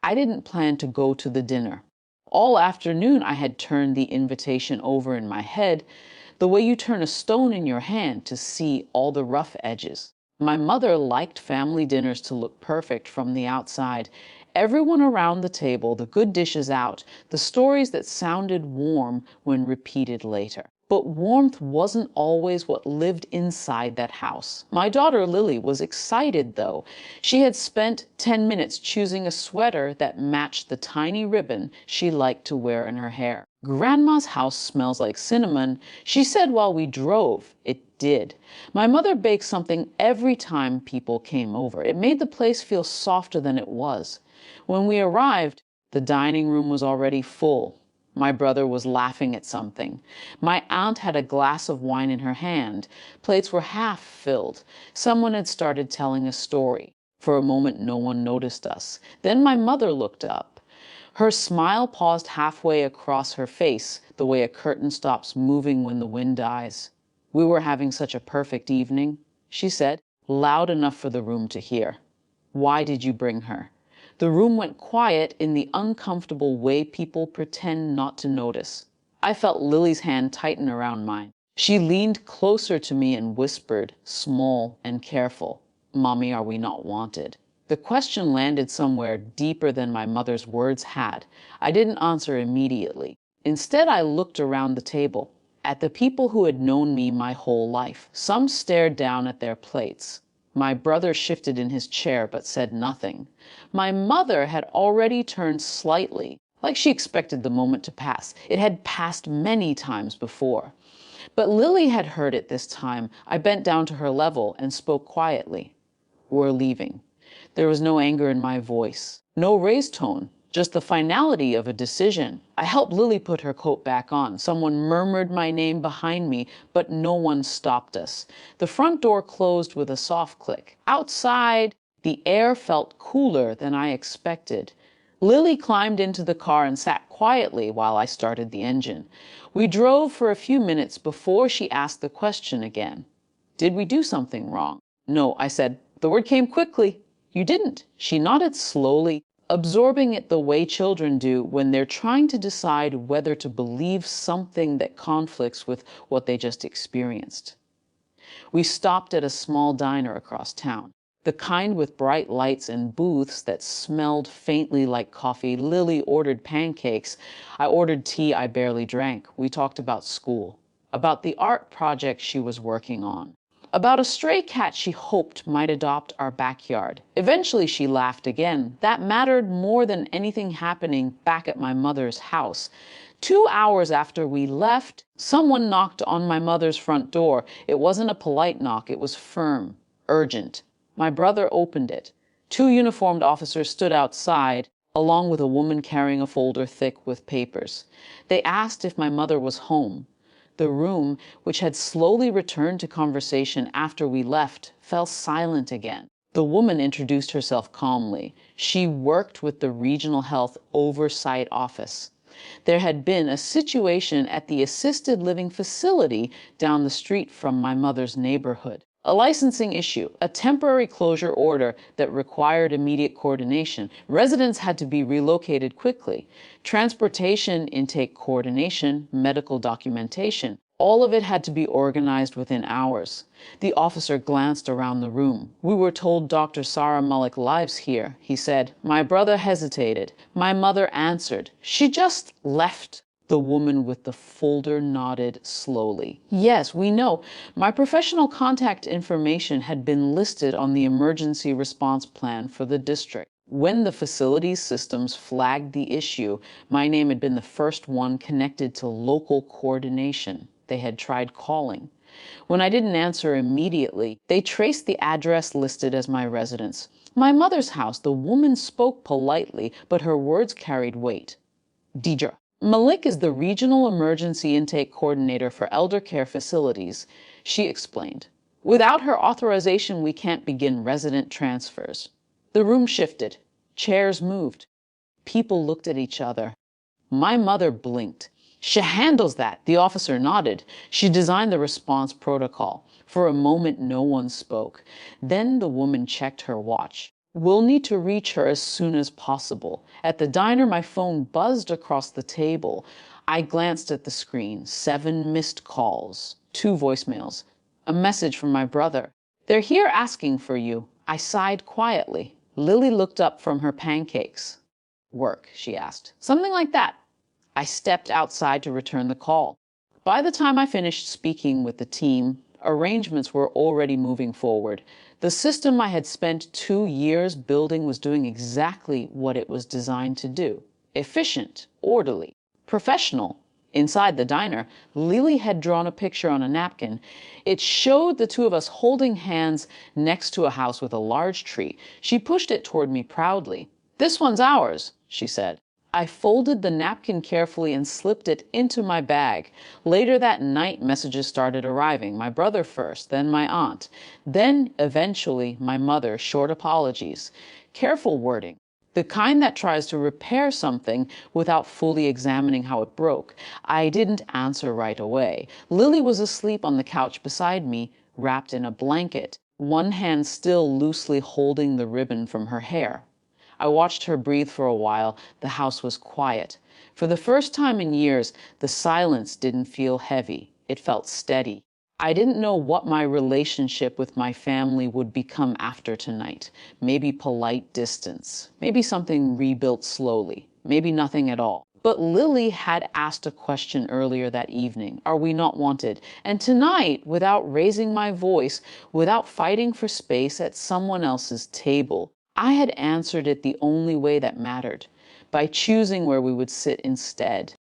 I didn't plan to go to the dinner. All afternoon, I had turned the invitation over in my head, the way you turn a stone in your hand to see all the rough edges. My mother liked family dinners to look perfect from the outside. Everyone around the table, the good dishes out, the stories that sounded warm when repeated later. But warmth wasn't always what lived inside that house. My daughter Lily was excited, though. She had spent 10 minutes choosing a sweater that matched the tiny ribbon she liked to wear in her hair. Grandma's house smells like cinnamon, she said while we drove. It did. My mother baked something every time people came over. It made the place feel softer than it was. When we arrived, the dining room was already full. My brother was laughing at something. My aunt had a glass of wine in her hand. Plates were half filled. Someone had started telling a story. For a moment, no one noticed us. Then my mother looked up. Her smile paused halfway across her face, the way a curtain stops moving when the wind dies. "We were having such a perfect evening," she said, loud enough for the room to hear. "Why did you bring her?" The room went quiet in the uncomfortable way people pretend not to notice. I felt Lily's hand tighten around mine. She leaned closer to me and whispered, small and careful, "Mommy, are we not wanted?" The question landed somewhere deeper than my mother's words had. I didn't answer immediately. Instead, I looked around the table, at the people who had known me my whole life. Some stared down at their plates. My brother shifted in his chair but said nothing. My mother had already turned slightly, like she expected the moment to pass. It had passed many times before. But Lily had heard it this time. I bent down to her level and spoke quietly. "We're leaving." There was no anger in my voice, no raised tone, just the finality of a decision. I helped Lily put her coat back on. Someone murmured my name behind me, but no one stopped us. The front door closed with a soft click. Outside, the air felt cooler than I expected. Lily climbed into the car and sat quietly while I started the engine. We drove for a few minutes before she asked the question again. "Did we do something wrong?" "No," I said. The word came quickly. "You didn't." She nodded slowly, absorbing it the way children do when they're trying to decide whether to believe something that conflicts with what they just experienced. We stopped at a small diner across town, the kind with bright lights and booths that smelled faintly like coffee. Lily ordered pancakes. I ordered tea I barely drank. We talked about school, about the art project she was working on, about a stray cat she hoped might adopt our backyard. Eventually she laughed again. That mattered more than anything happening back at my mother's house. 2 hours after we left, someone knocked on my mother's front door. It wasn't a polite knock, it was firm, urgent. My brother opened it. 2 uniformed officers stood outside, along with a woman carrying a folder thick with papers. They asked if my mother was home. The room, which had slowly returned to conversation after we left, fell silent again. The woman introduced herself calmly. She worked with the Regional Health Oversight Office. There had been a situation at the assisted living facility down the street from my mother's neighborhood. A licensing issue, a temporary closure order that required immediate coordination. Residents had to be relocated quickly. Transportation intake coordination, medical documentation. All of it had to be organized within hours. The officer glanced around the room. "We were told Dr. Sarah Malik lives here," he said. My brother hesitated. My mother answered. "She just left." The woman with the folder nodded slowly. "Yes, we know. My professional contact information had been listed on the emergency response plan for the district. When the facilities systems flagged the issue, my name had been the first one connected to local coordination. They had tried calling. When I didn't answer immediately, they traced the address listed as my residence. My mother's house. The woman spoke politely, but her words carried weight. "Deidre Malik is the Regional Emergency Intake Coordinator for Elder Care Facilities," she explained. "Without her authorization, we can't begin resident transfers." The room shifted. Chairs moved. People looked at each other. My mother blinked. "She handles that." The officer nodded. "She designed the response protocol." For a moment, no one spoke. Then the woman checked her watch. We'll need to reach her as soon as possible. At the diner, my phone buzzed across the table. I glanced at the screen. 7 missed calls, 2 voicemails, a message from my brother. They're here asking for you. I sighed quietly. Lily looked up from her pancakes. Work, she asked. Something like that. I stepped outside to return the call. By the time I finished speaking with the team, arrangements were already moving forward. The system I had spent 2 years building was doing exactly what it was designed to do. Efficient, orderly, professional. Inside the diner, Lily had drawn a picture on a napkin. It showed the 2 of us holding hands next to a house with a large tree. She pushed it toward me proudly. "This one's ours," she said. I folded the napkin carefully and slipped it into my bag. Later that night, messages started arriving. My brother first, then my aunt. Then, eventually, my mother, short apologies. Careful wording. The kind that tries to repair something without fully examining how it broke. I didn't answer right away. Lily was asleep on the couch beside me, wrapped in a blanket, one hand still loosely holding the ribbon from her hair. I watched her breathe for a while. The house was quiet. For the first time in years, the silence didn't feel heavy. It felt steady. I didn't know what my relationship with my family would become after tonight. Maybe polite distance. Maybe something rebuilt slowly. Maybe nothing at all. But Lily had asked a question earlier that evening. Are we not wanted? And tonight, without raising my voice, without fighting for space at someone else's table, I had answered it the only way that mattered, by choosing where we would sit instead.